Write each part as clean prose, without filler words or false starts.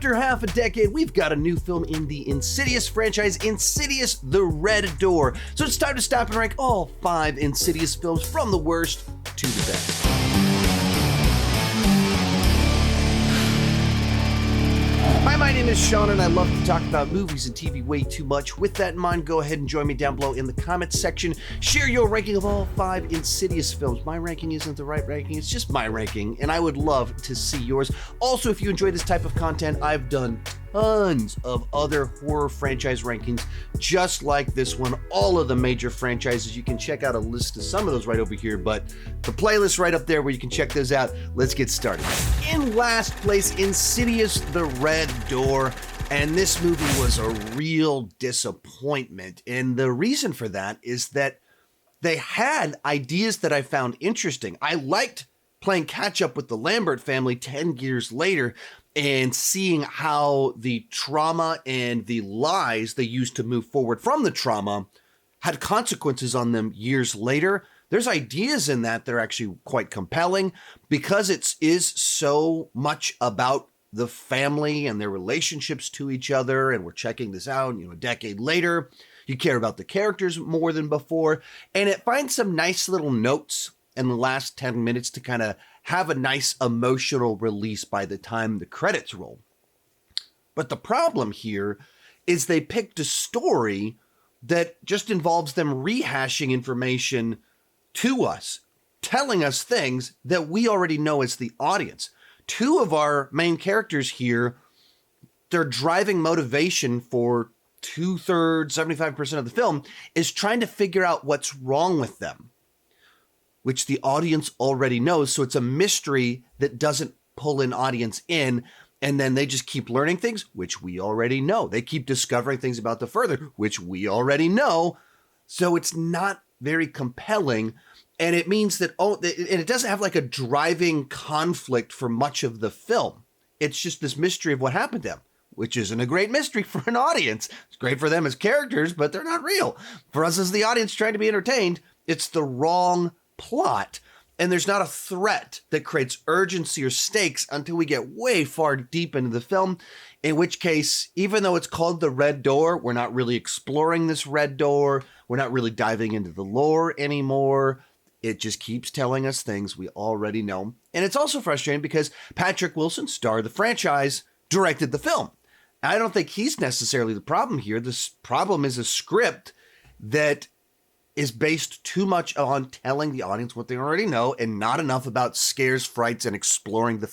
After half a decade, we've got a new film in the Insidious franchise, Insidious: The Red Door. So it's time to stop and rank all 5 Insidious films from the worst to the best. Hi, my name is Sean, and I love to talk about movies and TV way too much. With that in mind, go ahead and join me down below in the comments section. Share your ranking of all 5 Insidious films. My ranking isn't the right ranking, it's just my ranking, and I would love to see yours. Also, if you enjoy this type of content, I've done tons of other horror franchise rankings just like this one. All of the major franchises, you can check out a list of some of those right over here, but the playlist right up there where you can check those out. Let's get started. In last place, Insidious: The Red Door, and this movie was a real disappointment, and the reason for that is that they had ideas that I found interesting. I liked playing catch up with the Lambert family 10 years later and seeing how the trauma and the lies they used to move forward from the trauma had consequences on them years later. There's ideas in that are actually quite compelling because it is so much about the family and their relationships to each other. And we're checking this out, a decade later. You care about the characters more than before. And it finds some nice little notes in the last 10 minutes to kind of have a nice emotional release by the time the credits roll. But the problem here is they picked a story that just involves them rehashing information to us, telling us things that we already know as the audience. 2 of our main characters here, their driving motivation for 2/3, 75% of the film is trying to figure out what's wrong with them, which the audience already knows. So it's a mystery that doesn't pull an audience in. And then they just keep learning things, which we already know. They keep discovering things about the further, which we already know. So it's not very compelling. And it means that, and it doesn't have like a driving conflict for much of the film. It's just this mystery of what happened to them, which isn't a great mystery for an audience. It's great for them as characters, but they're not real. For us as the audience trying to be entertained, it's the wrong plot, and there's not a threat that creates urgency or stakes until we get way far deep into the film, in which case, even though it's called The Red Door, we're not really exploring this red door. We're not really diving into the lore anymore. It just keeps telling us things we already know. And it's also frustrating because Patrick Wilson, star of the franchise, directed the film. I don't think he's necessarily the problem here. This problem is a script that is based too much on telling the audience what they already know and not enough about scares, frights, and exploring the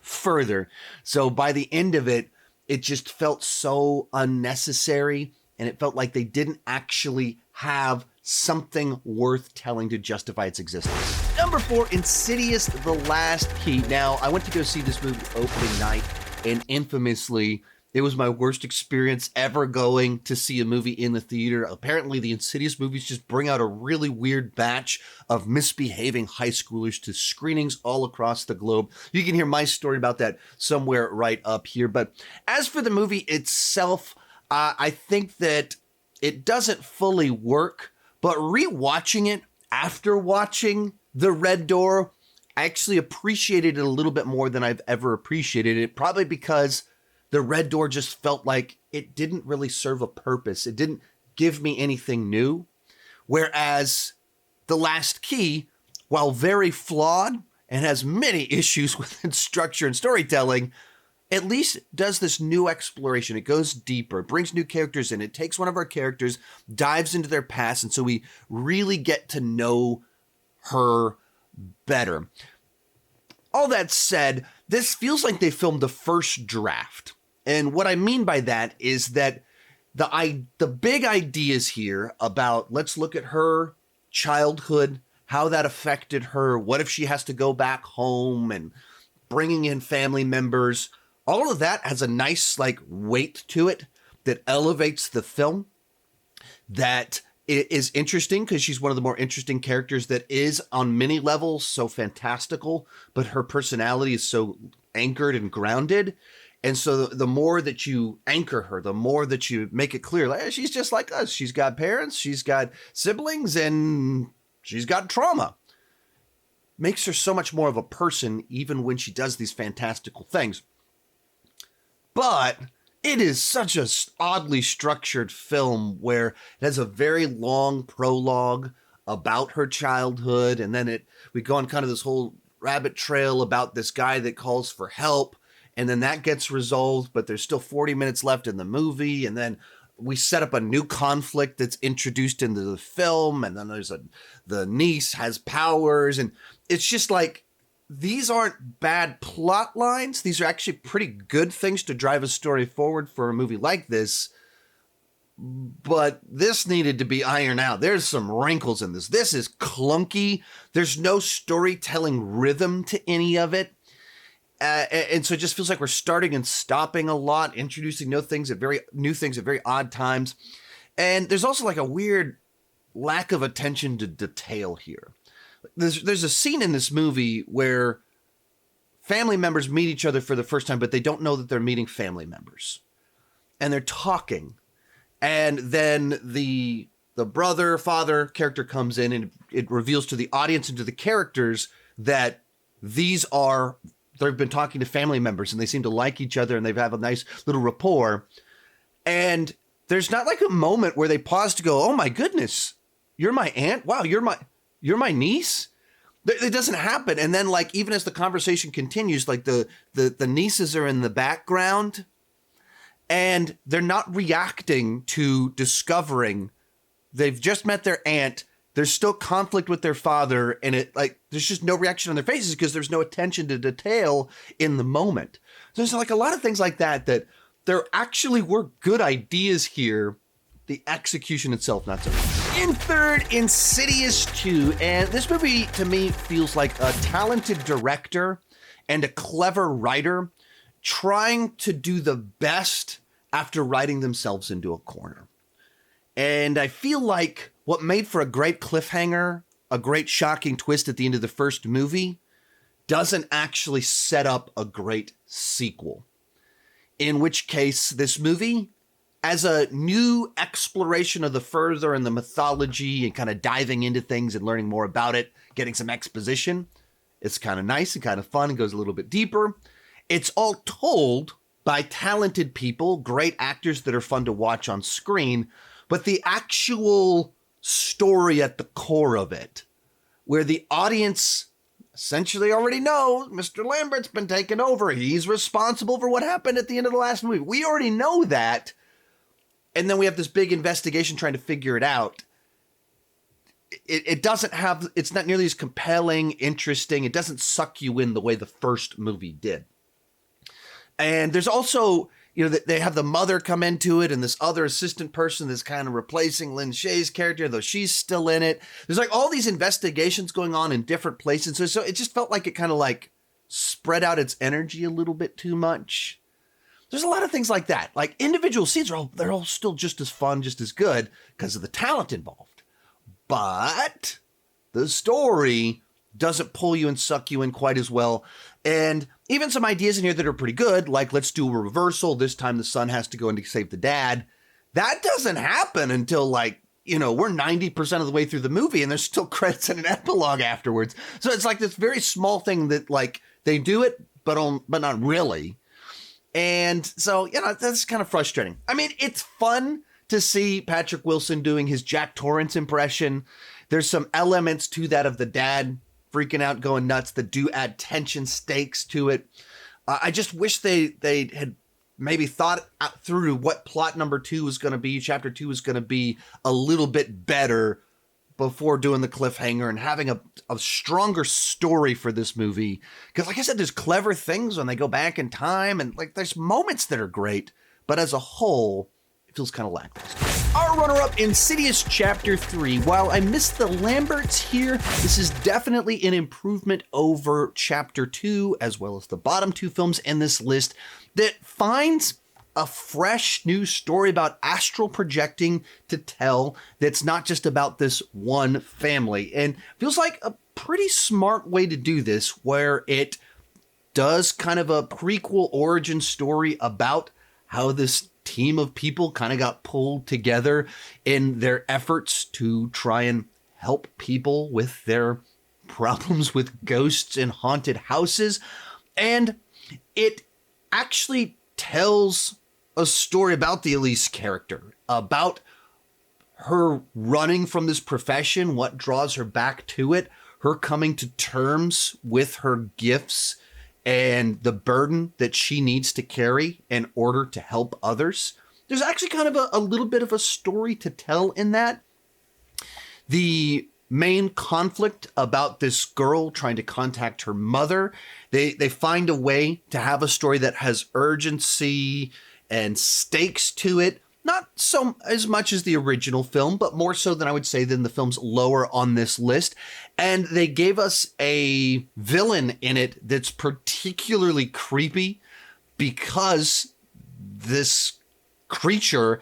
further. So by the end of it, it just felt so unnecessary, and it felt like they didn't actually have something worth telling to justify its existence. Number 4, Insidious: The Last Key. Now, I went to go see this movie opening night, and infamously, it was my worst experience ever going to see a movie in the theater. Apparently, the Insidious movies just bring out a really weird batch of misbehaving high schoolers to screenings all across the globe. You can hear my story about that somewhere right up here. But as for the movie itself, I think that it doesn't fully work. But rewatching it after watching The Red Door, I actually appreciated it a little bit more than I've ever appreciated it, probably because The Red Door just felt like it didn't really serve a purpose. It didn't give me anything new. Whereas The Last Key, while very flawed and has many issues with its structure and storytelling, at least does this new exploration. It goes deeper, it brings new characters in. It takes one of our characters, dives into their past, and so we really get to know her better. All that said, this feels like they filmed the first draft. And what I mean by that is that the big ideas here about let's look at her childhood, how that affected her, what if she has to go back home, and bringing in family members, all of that has a nice weight to it that elevates the film, that it is interesting because she's one of the more interesting characters that is on many levels so fantastical, but her personality is so anchored and grounded. And so the more that you anchor her, the more that you make it clear, she's just like us. She's got parents, she's got siblings, and she's got trauma. Makes her so much more of a person, even when she does these fantastical things. but it is such a oddly structured film where it has a very long prologue about her childhood, and then we go on kind of this whole rabbit trail about this guy that calls for help, and then that gets resolved, but there's still 40 minutes left in the movie, and then we set up a new conflict that's introduced into the film, and then the niece has powers, and it's just like, these aren't bad plot lines. These are actually pretty good things to drive a story forward for a movie like this. But this needed to be ironed out. There's some wrinkles in this. This is clunky. There's no storytelling rhythm to any of it. And so it just feels like we're starting and stopping a lot, introducing new things at very odd times. And there's also like a weird lack of attention to detail here. There's a scene in this movie where family members meet each other for the first time, but they don't know that they're meeting family members. And they're talking. And then the father character comes in, and it reveals to the audience and to the characters that they've been talking to family members, and they seem to like each other, and they have a nice little rapport. And there's not like a moment where they pause to go, oh my goodness, you're my aunt? Wow, you're my niece? It doesn't happen. And then, like, even as the conversation continues, like the nieces are in the background, and they're not reacting to discovering they've just met their aunt. There's still conflict with their father, and there's just no reaction on their faces because there's no attention to detail in the moment. So there's like a lot of things like that there actually were good ideas here. The execution itself, not so much. In third, Insidious 2. And this movie, to me, feels like a talented director and a clever writer trying to do the best after writing themselves into a corner. And I feel like what made for a great cliffhanger, a great shocking twist at the end of the first movie, doesn't actually set up a great sequel. In which case, this movie, as a new exploration of the further and the mythology and kind of diving into things and learning more about it, getting some exposition, it's kind of nice and kind of fun and goes a little bit deeper. It's all told by talented people, great actors that are fun to watch on screen, but the actual story at the core of it, where the audience essentially already knows Mr. Lambert's been taken over. He's responsible for what happened at the end of the last movie. We already know that. And then we have this big investigation trying to figure it out. It's not nearly as compelling, interesting. It doesn't suck you in the way the first movie did. And there's also, they have the mother come into it and this other assistant person that's kind of replacing Lin Shaye's character, though she's still in it. There's like all these investigations going on in different places. So it just felt like it kind of like spread out its energy a little bit too much. There's a lot of things like that. Like individual scenes they're all still just as fun, just as good because of the talent involved. But the story doesn't pull you and suck you in quite as well. And even some ideas in here that are pretty good, like let's do a reversal. This time the son has to go in to save the dad. That doesn't happen until we're 90% of the way through the movie and there's still credits and an epilogue afterwards. So it's like this very small thing that like they do it, but not really. And so, that's kind of frustrating. I mean, it's fun to see Patrick Wilson doing his Jack Torrance impression. There's some elements to that of the dad freaking out, going nuts, that do add tension, stakes to it. I just wish they had maybe thought out through what plot number 2 was going to be, chapter 2 was going to be a little bit better before doing the cliffhanger and having a stronger story for this movie. Because like I said, there's clever things when they go back in time and like there's moments that are great, but as a whole, it feels kind of lackluster. Our runner-up, Insidious Chapter 3. While I missed the Lamberts here, this is definitely an improvement over Chapter 2, as well as the bottom 2 films in this list, that finds a fresh new story about astral projecting to tell that's not just about this one family. And feels like a pretty smart way to do this, where it does kind of a prequel origin story about how this team of people kind of got pulled together in their efforts to try and help people with their problems with ghosts and haunted houses. And it actually tells a story about the Elise character, about her running from this profession, what draws her back to it, her coming to terms with her gifts and the burden that she needs to carry in order to help others. There's actually kind of a little bit of a story to tell in that. The main conflict about this girl trying to contact her mother, they find a way to have a story that has urgency and stakes to it. Not so as much as the original film, but more so than I would say than the films lower on this list. And they gave us a villain in it that's particularly creepy because this creature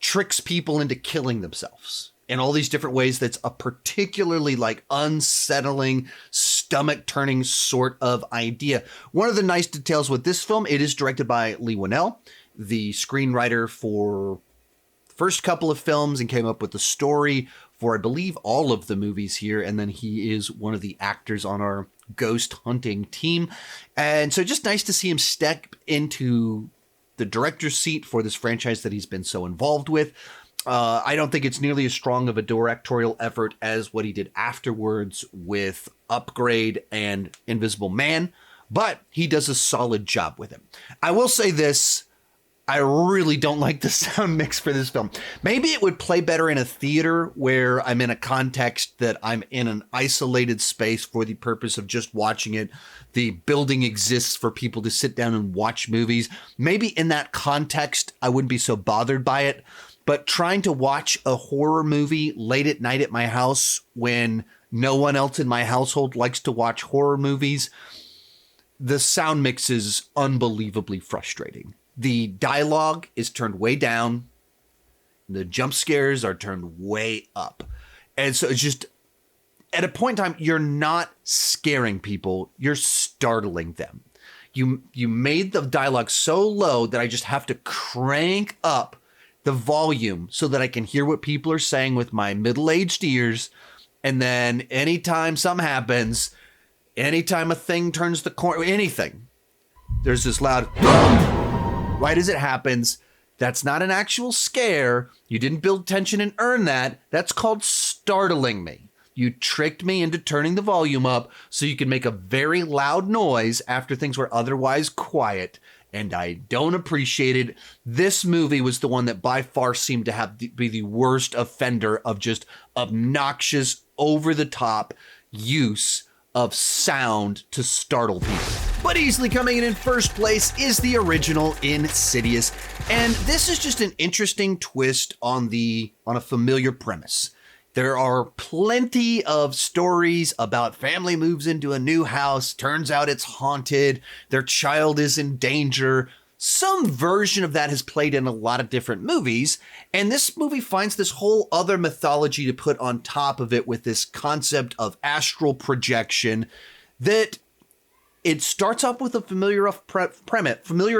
tricks people into killing themselves in all these different ways. That's a particularly like unsettling, stomach-turning sort of idea. One of the nice details with this film, it is directed by Leigh Whannell, the screenwriter for the first couple of films, and came up with the story for, I believe, all of the movies here. And then he is one of the actors on our ghost hunting team. And so just nice to see him step into the director's seat for this franchise that he's been so involved with. I don't think it's nearly as strong of a directorial effort as what he did afterwards with Upgrade and Invisible Man, but he does a solid job with it. I will say this, I really don't like the sound mix for this film. Maybe it would play better in a theater where I'm in a context that I'm in an isolated space for the purpose of just watching it. The building exists for people to sit down and watch movies. Maybe in that context, I wouldn't be so bothered by it. But trying to watch a horror movie late at night at my house when no one else in my household likes to watch horror movies, the sound mix is unbelievably frustrating. The dialogue is turned way down. The jump scares are turned way up. And so it's just, at a point in time, you're not scaring people, you're startling them. You made the dialogue so low that I just have to crank up the volume so that I can hear what people are saying with my middle-aged ears. And then anytime something happens, anytime a thing turns the corner, anything, there's this loud right as it happens. That's not an actual scare. You didn't build tension and earn that. That's called startling me. You tricked me into turning the volume up so you can make a very loud noise after things were otherwise quiet. And I don't appreciate it. This movie was the one that by far seemed to be the worst offender of just obnoxious, over-the-top use of sound to startle people. But easily coming in first place is the original Insidious. And this is just an interesting twist on a familiar premise. There are plenty of stories about family moves into a new house, turns out it's haunted, their child is in danger. Some version of that has played in a lot of different movies, and this movie finds this whole other mythology to put on top of it with this concept of astral projection that it starts off with a familiar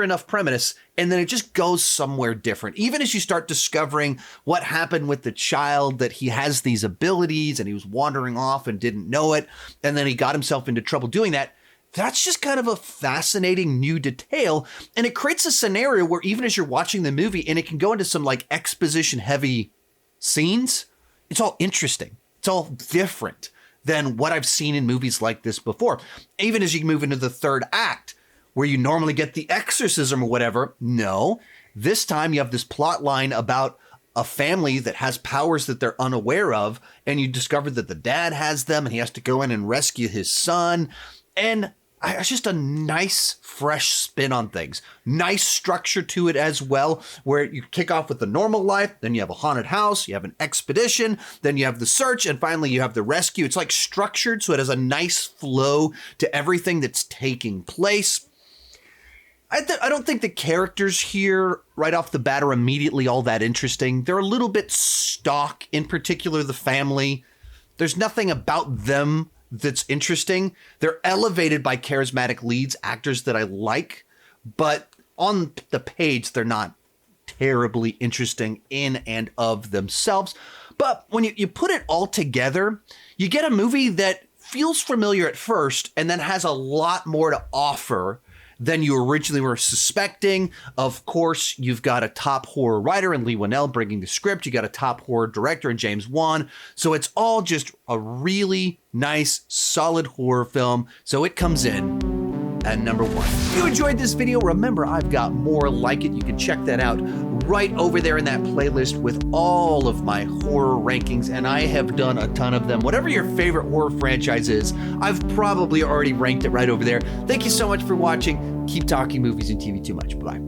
enough premise, and then it just goes somewhere different. Even as you start discovering what happened with the child, that he has these abilities and he was wandering off and didn't know it, and then he got himself into trouble doing that. That's just kind of a fascinating new detail, and it creates a scenario where even as you're watching the movie, and it can go into some like exposition heavy scenes, it's all interesting. It's all different than what I've seen in movies like this before. Even as you move into the third act, where you normally get the exorcism or whatever, no, this time you have this plot line about a family that has powers that they're unaware of, and you discover that the dad has them, and he has to go in and rescue his son. And it's just a nice, fresh spin on things. Nice structure to it as well, where you kick off with the normal life, then you have a haunted house, you have an expedition, then you have the search, and finally you have the rescue. It's like structured so it has a nice flow to everything that's taking place. I don't think the characters here right off the bat are immediately all that interesting. They're a little bit stock, in particular the family. There's nothing about them that's interesting. They're elevated by charismatic leads, actors that I like, but on the page, they're not terribly interesting in and of themselves. But when you put it all together, you get a movie that feels familiar at first and then has a lot more to offer than you originally were suspecting. Of course, you've got a top horror writer in Leigh Whannell bringing the script. You got a top horror director in James Wan. So it's all just a really nice, solid horror film. So it comes in at number 1. If you enjoyed this video, remember I've got more like it. You can check that out right over there in that playlist with all of my horror rankings, and I have done a ton of them. Whatever your favorite horror franchise is, I've probably already ranked it right over there. Thank you so much for watching. Keep talking movies and TV too much. Bye.